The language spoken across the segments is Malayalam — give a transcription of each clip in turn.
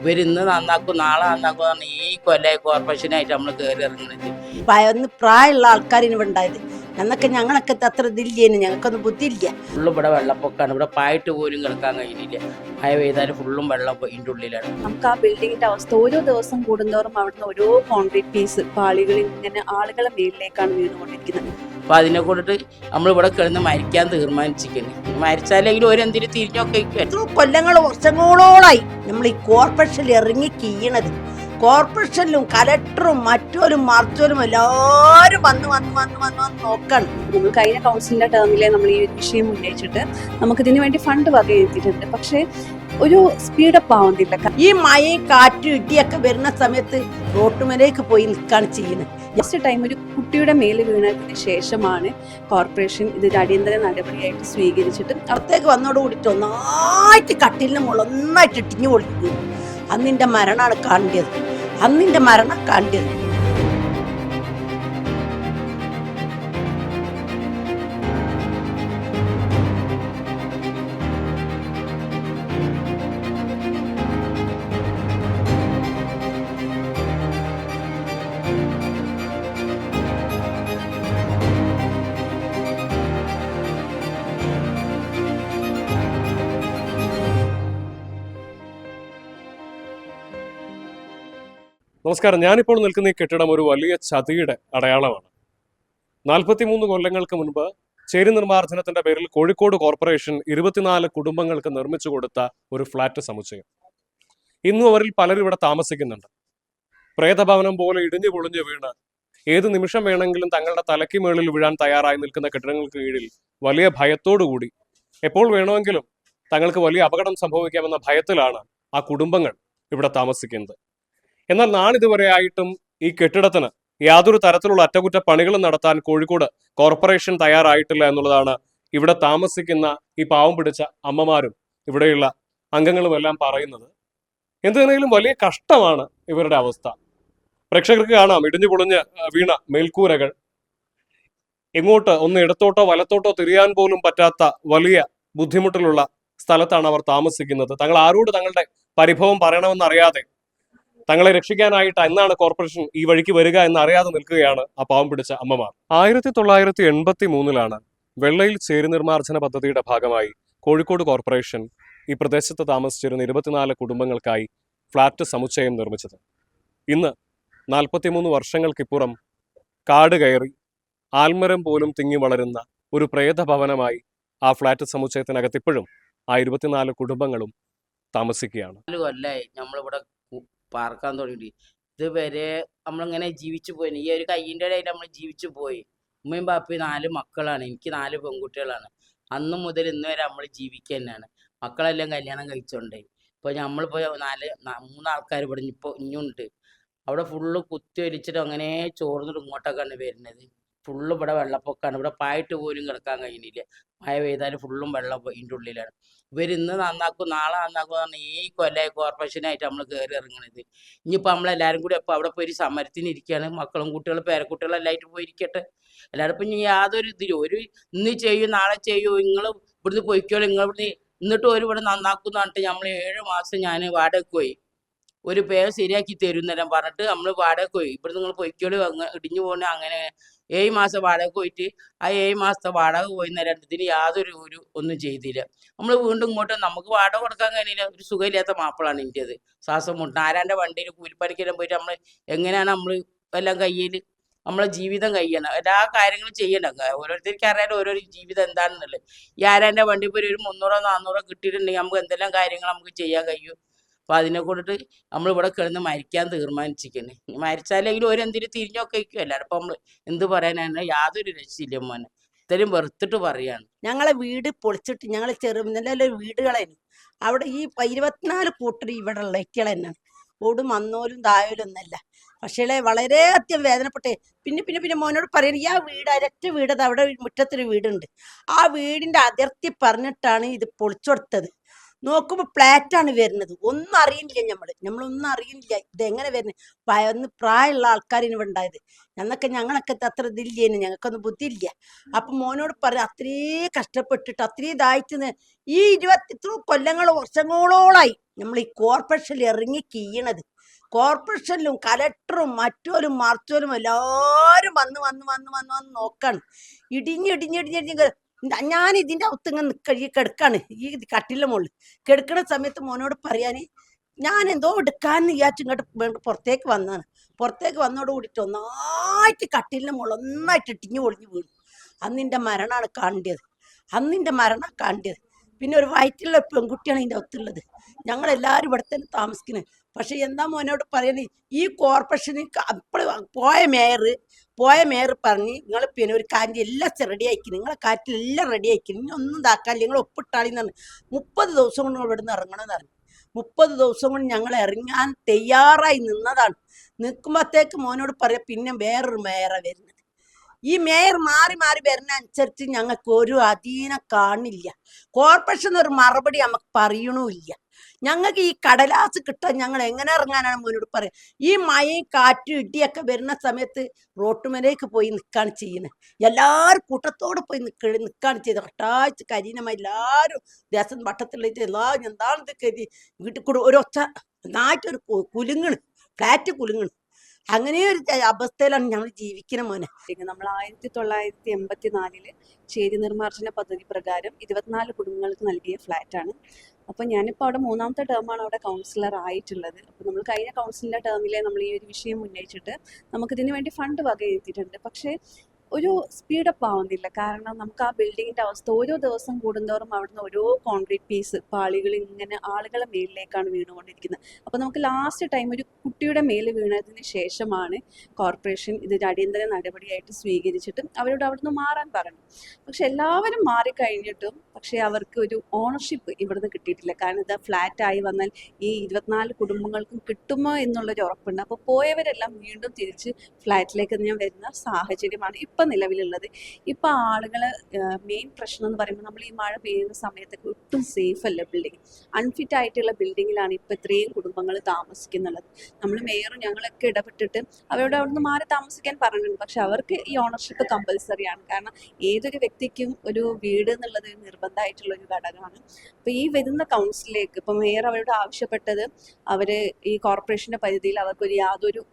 ഇവരിന്ന് നന്നാക്കും നാളെ നന്നാക്കും പറഞ്ഞ് ഈ കൊല്ലം കോർപ്പറേഷനായിട്ട് നമ്മൾ കയറി ഇറങ്ങുന്നത്. ഒന്ന് പ്രായമുള്ള ആൾക്കാരിന് ഇവിടെ ഉണ്ടായത് എന്നൊക്കെ ഞങ്ങളൊക്കെ അത്ര ഇതില്ലേന്, ഞങ്ങൾക്കൊന്നും ബുദ്ധിയില്ല. ഫുള്ളും ഇവിടെ വെള്ളപ്പൊക്കമാണ്, ഇവിടെ പായിട്ട് പോലും കിടക്കാൻ കഴിയുന്നില്ല. മഴ പെയ്താലും ഫുള്ളും വെള്ളം ഇതിൻ്റെ ഉള്ളിലാണ്. നമുക്ക് ആ ബിൽഡിങ്ങിന്റെ അവസ്ഥ ഓരോ ദിവസം കൂടുന്തോറും അവിടുന്ന് ഓരോ കോൺക്രീറ്റ് പീസ് പാളികളിൽ ഇങ്ങനെ ആളുകളെ മേലിലേക്കാണ് വീണുകൊണ്ടിരിക്കുന്നത്. അപ്പോൾ അതിനെ കൊണ്ടിട്ട് നമ്മളിവിടെ കിടന്ന് മരിക്കാൻ തീരുമാനിച്ചിരിക്കുന്നു. മരിച്ചാലെങ്കിലും ഓരെന്തിനും തിരിഞ്ഞൊക്കെ എത്ര കൊല്ലങ്ങൾ വർഷങ്ങളോളായി നമ്മൾ ഈ കോർപ്പറേഷനിൽ ഇറങ്ങി കീയണത്. കോർപ്പറേഷനിലും കലക്ടറും മറ്റോരും മറിച്ചോരും എല്ലാവരും വന്ന് വന്ന് വന്ന് വന്ന് വന്ന് നോക്കണം. നമ്മൾ കഴിഞ്ഞ കൗൺസിലിന്റെ ടേമിലെ നമ്മൾ ഈ വിഷയം ഉന്നയിച്ചിട്ട് നമുക്കിതിനു വേണ്ടി ഫണ്ട് വകയിരുത്തിയിട്ടുണ്ട്. പക്ഷേ ഒരു സ്പീഡപ്പ് ആവുന്നില്ല. ഈ മഴയും കാറ്റും ഇടിയൊക്കെ വരുന്ന സമയത്ത് റോട്ടുമലേക്ക് പോയി നിൽക്കുകയാണ് ചെയ്യുന്നത്. ജസ്റ്റ് ടൈം ഒരു കുട്ടിയുടെ മേല് വീണതിന് ശേഷമാണ് കോർപ്പറേഷൻ ഇതിന്റെ അടിയന്തര നടപടിയായിട്ട് സ്വീകരിച്ചിട്ട് അവിടത്തേക്ക് വന്നോട് കൂടിയിട്ട് ഒന്നായിട്ട് കട്ടിലിന് മുകളിൽ ഒന്നായിട്ട് ഇട്ടിഞ്ഞു കൊടുത്തു. അന്നിന്റെ മരണമാണ് കാണേണ്ടത്, അന്നിന്റെ മരണം കാണേണ്ടത്. നമസ്കാരം. ഞാനിപ്പോൾ നിൽക്കുന്ന ഈ കെട്ടിടം ഒരു വലിയ ചതിയുടെ അടയാളമാണ്. 43 കൊല്ലങ്ങൾക്ക് മുൻപ് ചേരി നിർമ്മാർജ്ജനത്തിന്റെ പേരിൽ കോഴിക്കോട് കോർപ്പറേഷൻ 24 കുടുംബങ്ങൾക്ക് നിർമ്മിച്ചു കൊടുത്ത ഒരു ഫ്ളാറ്റ് സമുച്ചയം. ഇന്നും അവരിൽ പലരും ഇവിടെ താമസിക്കുന്നുണ്ട്. പ്രേതഭവനം പോലെ ഇടിഞ്ഞു പൊളിഞ്ഞു വീണ് ഏത് നിമിഷം വേണമെങ്കിലും തങ്ങളുടെ തലയ്ക്ക് മേളിൽ വീഴാൻ തയ്യാറായി നിൽക്കുന്ന കെട്ടിടങ്ങൾക്ക് കീഴിൽ വലിയ ഭയത്തോടുകൂടി എപ്പോൾ വേണമെങ്കിലും തങ്ങൾക്ക് വലിയ അപകടം സംഭവിക്കാമെന്ന ഭയത്തിലാണ് ആ കുടുംബങ്ങൾ ഇവിടെ താമസിക്കുന്നത്. എന്നാൽ നാളിതുവരെ ആയിട്ടും ഈ കെട്ടിടത്തിന് യാതൊരു തരത്തിലുള്ള അറ്റകുറ്റപ്പണികളും നടത്താൻ കോഴിക്കോട് കോർപ്പറേഷൻ തയ്യാറായിട്ടില്ല എന്നുള്ളതാണ് ഇവിടെ താമസിക്കുന്ന ഈ പാവം പിടിച്ച അമ്മമാരും ഇവിടെയുള്ള അംഗങ്ങളുമെല്ലാം പറയുന്നത്. എന്തുതന്നെയും വലിയ കഷ്ടമാണ് ഇവരുടെ അവസ്ഥ. പ്രേക്ഷകർക്ക് കാണാം ഇടിഞ്ഞു പൊളിഞ്ഞ് വീണ മേൽക്കൂരകൾ. എങ്ങോട്ട് ഒന്ന് ഇടത്തോട്ടോ വലത്തോട്ടോ തിരിയാൻ പോലും പറ്റാത്ത വലിയ ബുദ്ധിമുട്ടിലുള്ള സ്ഥലത്താണ് അവർ താമസിക്കുന്നത്. തങ്ങൾ ആരോട് തങ്ങളുടെ പരിഭവം പറയണമെന്നറിയാതെ, തങ്ങളെ രക്ഷിക്കാനായിട്ട് എന്നാണ് കോർപ്പറേഷൻ ഈ വഴിക്ക് വരിക എന്ന് അറിയാതെ നിൽക്കുകയാണ് ആ പാവം പിടിച്ച അമ്മമാർ. 1983 വെള്ളയിൽ ചേരി നിർമ്മാർജ്ജന പദ്ധതിയുടെ ഭാഗമായി കോഴിക്കോട് കോർപ്പറേഷൻ ഈ പ്രദേശത്ത് താമസിച്ചിരുന്ന 24 കുടുംബങ്ങൾക്കായി ഫ്ളാറ്റ് സമുച്ചയം നിർമ്മിച്ചത്. ഇന്ന് 43 വർഷങ്ങൾക്കിപ്പുറം കാട് കയറി ആൽമരം പോലും തിങ്ങി വളരുന്ന ഒരു പ്രേതഭവനമായി ആ ഫ്ളാറ്റ് സമുച്ചയത്തിനകത്ത് ഇപ്പോഴും ആ 24 കുടുംബങ്ങളും താമസിക്കുകയാണ്. 4 കൊല്ലമായി നമ്മളിവിടെ പാർക്കാൻ തുടങ്ങി. ഇതുവരെ നമ്മളിങ്ങനെ ജീവിച്ചു പോയി. ഈ ഒരു കയ്യിൻ്റെ ഇടയിൽ നമ്മൾ ജീവിച്ചു പോയി. ഉമ്മയും ബാപ്പയും 4 മക്കളാണ്. എനിക്ക് 4 പെൺകുട്ടികളാണ്. അന്ന് മുതൽ ഇന്ന് വരെ നമ്മൾ ജീവിക്കുക തന്നെയാണ്. മക്കളെല്ലാം കല്യാണം കഴിച്ചോണ്ടേ. ഇപ്പോൾ നമ്മളിപ്പോൾ 3 ആൾക്കാർ ഇവിടെ ഇപ്പോൾ ഇനിയുണ്ട്. അവിടെ ഫുള്ള് കുത്തി ഒലിച്ചിട്ട് അങ്ങനെ ചോർന്നിട്ട് ഇങ്ങോട്ടൊക്കെയാണ് വരുന്നത്. ഫുള്ള് ഇവിടെ വെള്ളപ്പൊക്കമാണ്. ഇവിടെ പായിട്ട് പോലും കിടക്കാൻ കഴിയുന്നില്ല. മഴ പെയ്താലും ഫുള്ളും വെള്ളം ഇതിൻ്റെ ഉള്ളിലാണ്. ഇവരിന്ന് നന്നാക്കും നാളെ നന്നാക്കും പറഞ്ഞ് ഈ കൊല്ലം കോർപ്പറേഷനായിട്ട് നമ്മൾ കയറി ഇറങ്ങുന്നത്. ഇനിയിപ്പോൾ നമ്മളെല്ലാവരും കൂടി അപ്പോൾ അവിടെ പോയി ഒരു സമരത്തിന് ഇരിക്കുകയാണ്. മക്കളും കുട്ടികളും പേരക്കുട്ടികളും എല്ലായിട്ട് പോയിരിക്കട്ടെ. എല്ലാവരും ഇപ്പം ഇനി യാതൊരു ഇതിലും ഒരു ഇന്ന് ചെയ്യൂ നാളെ ചെയ്യൂ, നിങ്ങൾ ഇവിടുന്ന് പൊയ്ക്കോളൂ, നിങ്ങൾ ഇവിടുന്ന് എന്നിട്ട് ഒരു ഇവിടെ നന്നാക്കും എന്ന് പറഞ്ഞിട്ട് നമ്മൾ 7 മാസം ഞാൻ വാടകയ്ക്ക് പോയി. ഒരു പേര് ശരിയാക്കി തരുന്നേരം പറഞ്ഞിട്ട് നമ്മൾ വാടകയ്ക്ക് പോയി. ഇവിടെ നിങ്ങൾ പൊയ്ക്കോളൂ ഇടിഞ്ഞു പോകണേ. അങ്ങനെ 7 മാസം വാടകയ്ക്ക് പോയിട്ട് ആ 7 മാസത്തെ വാടക പോയി രണ്ടത്തിന് യാതൊരു ഒന്നും ചെയ്തില്ല. നമ്മൾ വീണ്ടും ഇങ്ങോട്ട് നമുക്ക് വാടക കൊടുക്കാൻ കഴിയില്ല. ഒരു സുഖമില്ലാത്ത മാപ്പിളാണ് എൻ്റേത്. ശ്വാസം മുട്ട ആരാൻ്റെ വണ്ടിയിൽ കൂലിപ്പണിക്കെല്ലാം പോയിട്ട് നമ്മൾ എങ്ങനെയാണ് നമ്മൾ എല്ലാം കയ്യിൽ നമ്മളെ ജീവിതം കഴിയണം, എല്ലാ കാര്യങ്ങളും ചെയ്യണം. ഓരോരുത്തർക്ക് അറിയാലോ ഓരോ ജീവിതം എന്താണെന്നുള്ളത്. ഈ ആരാൻ്റെ വണ്ടി പോയി ഒരു 300 400 കിട്ടിയിട്ടുണ്ടെങ്കിൽ നമുക്ക് എന്തെല്ലാം കാര്യങ്ങൾ നമുക്ക് ചെയ്യാൻ കഴിയും. അപ്പോൾ അതിനെ കൊണ്ടിട്ട് നമ്മളിവിടെ കിടന്ന് മരിക്കാൻ തീരുമാനിച്ചിരിക്കുന്നു. മരിച്ചാലെങ്കിലും ഓരെന്തിനും തിരിഞ്ഞൊക്കെ വയ്ക്കും. എല്ലാവരും ഇപ്പം നമ്മൾ എന്ത് പറയാനാണ്, യാതൊരു രക്ഷയില്ല മോനെ. ഇത്രയും വെറുത്തിട്ട് പറയാണ്. ഞങ്ങളെ വീട് പൊളിച്ചിട്ട് ഞങ്ങൾ നല്ല വീടുകളായിരുന്നു. അവിടെ ഈ 24 കൂട്ടർ ഇവിടെ ഉള്ള ഇറ്റകൾ തന്നെയാണ്. ഓടും വന്നോലും തായോലും ഒന്നല്ല. പക്ഷേ വളരെ അത്യം വേദനപ്പെട്ടേ. പിന്നെ മോനോട് പറയണ ഈ ആ വീട് ഒരൊറ്റ വീട്, അവിടെ മുറ്റത്തൊരു വീടുണ്ട്. ആ വീടിൻ്റെ അതിർത്തി പറഞ്ഞിട്ടാണ് ഇത് പൊളിച്ചു കൊടുത്തത്. നോക്കുമ്പോൾ ഫ്ലാറ്റാണ് വരുന്നത്. ഒന്നും അറിയുന്നില്ല, നമ്മളൊന്നും അറിയുന്നില്ല ഇതെങ്ങനെ വരുന്നത്. ഒന്ന് പ്രായമുള്ള ആൾക്കാരിന് ഇവിടെ ഉണ്ടായത്. ഞങ്ങളൊക്കെ അത്ര ഇതില്ലേന്, ഞങ്ങൾക്കൊന്നും ബുദ്ധി ഇല്ല. അപ്പൊ മോനോട് പറയാം, അത്രയും കഷ്ടപ്പെട്ടിട്ട് അത്രയും ഇതായിട്ട് ഈ 20 വർഷങ്ങളോളായി നമ്മൾ ഈ കോർപ്പറേഷനിൽ ഇറങ്ങി കീയണത്. കോർപ്പറേഷനിലും കലക്ടറും മറ്റോലും മറിച്ചോലും എല്ലാരും വന്ന് നോക്കാണ്. ഇടിഞ്ഞിടിഞ്ഞിടിഞ്ഞിടിഞ്ഞ് ഞാൻ ഇതിന്റെ അകത്ത് കിടക്കാണ്, ഈ കട്ടിലിന്റെ മുകളിൽ കിടക്കുന്ന സമയത്ത് മോനോട് പറയാന് ഞാൻ എന്തോ എടുക്കാന്ന് വിചാരിച്ചു ഇങ്ങോട്ട് പുറത്തേക്ക് വന്നതാണ്. പുറത്തേക്ക് വന്നോട് കൂടിയിട്ട് ഒന്നായിട്ട് കട്ടിലിന്റെ മുകളിൽ ഒന്നായിട്ട് ഇടിഞ്ഞു പൊളിഞ്ഞു വീണു. അന്നിന്റെ മരണമാണ് കാണ്ടിയത്. പിന്നെ ഒരു വയറ്റിലുള്ള പെൺകുട്ടിയാണ് ഇതിൻ്റെ അകത്തുള്ളത്. ഞങ്ങളെല്ലാവരും ഇവിടെ തന്നെ താമസിക്കുന്നത്. പക്ഷെ എന്താ മോനോട് പറയുന്നത്, ഈ കോർപ്പറേഷന് അപ്പോൾ പോയ മേയർ പറഞ്ഞ് നിങ്ങൾ പിന്നെ ഒരു കാര്യം എല്ലാം റെഡി ആക്കി, നിങ്ങളെ കാറ്റിലെല്ലാം റെഡി ആക്കി, ഇനി ഒന്നും ഇതാക്കാല്ല, നിങ്ങൾ ഒപ്പിട്ടാളിന്ന് പറഞ്ഞു. 30 ദിവസം കൊണ്ട് ഇവിടെ നിന്ന് ഇറങ്ങണമെന്ന് പറഞ്ഞു. 30 ദിവസം കൊണ്ട് ഞങ്ങൾ ഇറങ്ങാൻ തയ്യാറായി നിന്നതാണ്. നിൽക്കുമ്പോഴത്തേക്ക് മോനോട് പറയാം, പിന്നെ വേറൊരു മേയറാണ് വരുന്നത്. ഈ മേയർ മാറി വരുന്ന അനുസരിച്ച് ഞങ്ങൾക്ക് ഒരു അധീനം കാണില്ല. കോർപ്പറേഷൻ ഒരു മറുപടി നമുക്ക് പറയണമില്ല. ഞങ്ങൾക്ക് ഈ കടലാസ് കിട്ടാൻ ഞങ്ങൾ എങ്ങനെ ഇറങ്ങാനാണ് മോനോട് പറയാം. ഈ മഴയും കാറ്റും ഇടിയൊക്കെ വരുന്ന സമയത്ത് റോട്ടുമലേക്ക് പോയി നിൽക്കുകയാണ് ചെയ്യുന്നത്. എല്ലാവരും കൂട്ടത്തോടെ പോയി നിൽക്കുകയാണ് ചെയ്തത്. ഒട്ടാഴ്ച കരീനമായി എല്ലാവരും ദേശം വട്ടത്തിലേക്ക് എല്ലാവരും എന്താണിത് കരുതി വീട്ടിൽ കൂടെ ഒരൊച്ച നായിട്ടൊരു കുലുങ്ങണ്, ഫ്ലാറ്റ് കുലുങ്ങണ്. അങ്ങനെ ഒരു അവസ്ഥയിലാണ് ഞങ്ങൾ ജീവിക്കുന്ന മോനെ. നമ്മൾ 1984 ചേരി നിർമ്മാർജ്ജന പദ്ധതി പ്രകാരം 24 കുടുംബങ്ങൾക്ക് നൽകിയ ഫ്ലാറ്റാണ്. അപ്പോൾ ഞാനിപ്പോൾ അവിടെ 3ാമത്തെ ടേമാണ് അവിടെ കൗൺസിലർ ആയിട്ടുള്ളത്. അപ്പോൾ നമ്മൾ കഴിഞ്ഞ കൗൺസിലിൻ്റെ ടേമിലെ നമ്മൾ ഈ ഒരു വിഷയം ഉന്നയിച്ചിട്ട് നമുക്കിതിനു വേണ്ടി ഫണ്ട് വകയിരുത്തിയിട്ടുണ്ട്. പക്ഷേ ഒരു സ്പീഡപ്പ് ആവുന്നില്ല. കാരണം നമുക്ക് ആ ബിൽഡിങ്ങിൻ്റെ അവസ്ഥ ഓരോ ദിവസം കൂടുന്തോറും അവിടുന്ന് ഓരോ കോൺക്രീറ്റ് പീസ് പാളികൾ ഇങ്ങനെ ആളുകളെ മേലിലേക്കാണ് വീണുകൊണ്ടിരിക്കുന്നത്. അപ്പോൾ നമുക്ക് ലാസ്റ്റ് ടൈം ഒരു കുട്ടിയുടെ മേൽ വീണതിന് ശേഷമാണ് കോർപ്പറേഷൻ ഇതൊരു അടിയന്തര നടപടിയായിട്ട് സ്വീകരിച്ചിട്ട് അവരോട് അവിടുന്ന് മാറാൻ പറഞ്ഞു. പക്ഷെ എല്ലാവരും മാറിക്കഴിഞ്ഞിട്ടും പക്ഷേ അവർക്ക് ഒരു ഓണർഷിപ്പ് ഇവിടുന്ന് കിട്ടിയിട്ടില്ല. കാരണം ഇത് ഫ്ലാറ്റായി വന്നാൽ ഈ 24 കുടുംബങ്ങൾക്കും കിട്ടുമോ എന്നുള്ളൊരു ഉറപ്പുണ്ട്. അപ്പോൾ പോയവരെല്ലാം വീണ്ടും തിരിച്ച് ഫ്ലാറ്റിലേക്ക് ഞാൻ വരുന്ന സാഹചര്യമാണ് ഇപ്പം നിലവിലുള്ളത്. ഇപ്പം ആളുകളെ മെയിൻ പ്രശ്നം എന്ന് പറയുമ്പോൾ നമ്മൾ ഈ മഴ പെയ്യുന്ന സമയത്തൊക്കെ ഒട്ടും സേഫ് അല്ല ബിൽഡിങ്. അൺഫിറ്റ് ആയിട്ടുള്ള ബിൽഡിങ്ങിലാണ് ഇപ്പം ഇത്രയും കുടുംബങ്ങൾ താമസിക്കുന്നുള്ളത്. നമ്മൾ മേയറും ഞങ്ങളൊക്കെ ഇടപെട്ടിട്ട് അവരോട് അവിടുന്ന് മാറി താമസിക്കാൻ പറഞ്ഞിട്ടുണ്ട്. പക്ഷെ അവർക്ക് ഈ ഓണർഷിപ്പ് കമ്പൽസറിയാണ്. കാരണം ഏതൊരു വ്യക്തിക്കും ഒരു വീട് എന്നുള്ളത് നിർബന്ധമായിട്ടുള്ള ഒരു ഘടകമാണ്. അപ്പോൾ ഈ വരുന്ന കൗൺസിലേക്ക് ഇപ്പം മേയർ അവരോട് ആവശ്യപ്പെട്ടത് അവർ ഈ കോർപ്പറേഷൻ്റെ പരിധിയിൽ അവർക്കൊരു യാതൊരു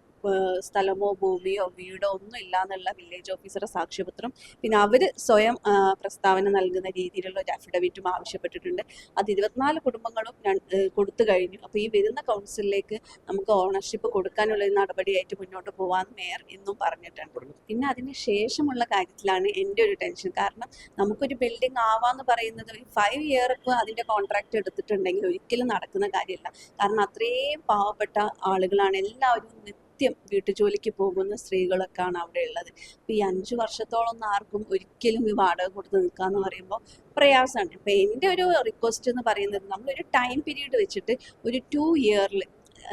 സ്ഥലമോ ഭൂമിയോ വീടോ ഒന്നും ഇല്ല എന്നുള്ള വില്ലേജ് ഓഫീസറുടെ സാക്ഷ്യപത്രം, പിന്നെ അവർ സ്വയം പ്രസ്താവന നൽകുന്ന രീതിയിലുള്ള ഒരു അഫിഡവിറ്റും ആവശ്യപ്പെട്ടിട്ടുണ്ട്. അത് 24 കുടുംബങ്ങളും കൊടുത്തു കഴിഞ്ഞു. അപ്പോൾ ഈ വരുന്ന കൗൺസിലിലേക്ക് നമുക്ക് ഓണർഷിപ്പ് കൊടുക്കാനുള്ള ഒരു നടപടിയായിട്ട് മുന്നോട്ട് പോകാമെന്ന് മേയർ ഇന്നും പറഞ്ഞിട്ടുണ്ട്. പിന്നെ അതിന് ശേഷമുള്ള കാര്യത്തിലാണ് എൻ്റെ ഒരു ടെൻഷൻ. കാരണം നമുക്കൊരു ബിൽഡിംഗ് ആവാന്ന് പറയുന്നത് ഒരു 5 ഇയർ ഇപ്പോൾ അതിൻ്റെ കോൺട്രാക്ട് എടുത്തിട്ടുണ്ടെങ്കിൽ ഒരിക്കലും നടക്കുന്ന കാര്യമല്ല. കാരണം അത്രയും പാവപ്പെട്ട ആളുകളാണ് എല്ലാവരും. വീട്ടുജോലിക്ക് പോകുന്ന സ്ത്രീകളൊക്കെയാണ് അവിടെ ഉള്ളത്. അപ്പോൾ ഈ 5 വർഷത്തോളം ആർക്കും ഒരിക്കലും ഈ വാടക കൊടുത്ത് നിൽക്കാന്ന് പറയുമ്പോൾ പ്രയാസമാണ്. ഇപ്പം എൻ്റെ ഒരു റിക്വസ്റ്റ് എന്ന് പറയുന്നത് നമ്മളൊരു ടൈം പീരീഡ് വെച്ചിട്ട് ഒരു 2 ഇയറിൽ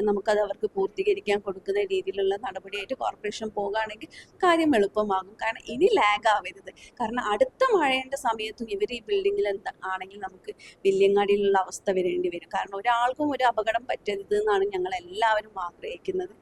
നമുക്കത് അവർക്ക് പൂർത്തീകരിക്കാൻ കൊടുക്കുന്ന രീതിയിലുള്ള നടപടിയായിട്ട് കോർപ്പറേഷൻ പോകുകയാണെങ്കിൽ കാര്യം എളുപ്പമാകും. കാരണം ഇനി ലാഗ് ആവരുത്. കാരണം അടുത്ത മഴേൻ്റെ സമയത്തും ഇവർ ഈ ബിൽഡിങ്ങിൽ ആണെങ്കിൽ നമുക്ക് വില്യങ്ങാടിയിലുള്ള അവസ്ഥ വരേണ്ടി വരും. കാരണം ഒരാൾക്കും ഒരു അപകടം പറ്റരുത് എന്നാണ് ഞങ്ങൾ എല്ലാവരും ആഗ്രഹിക്കുന്നത്.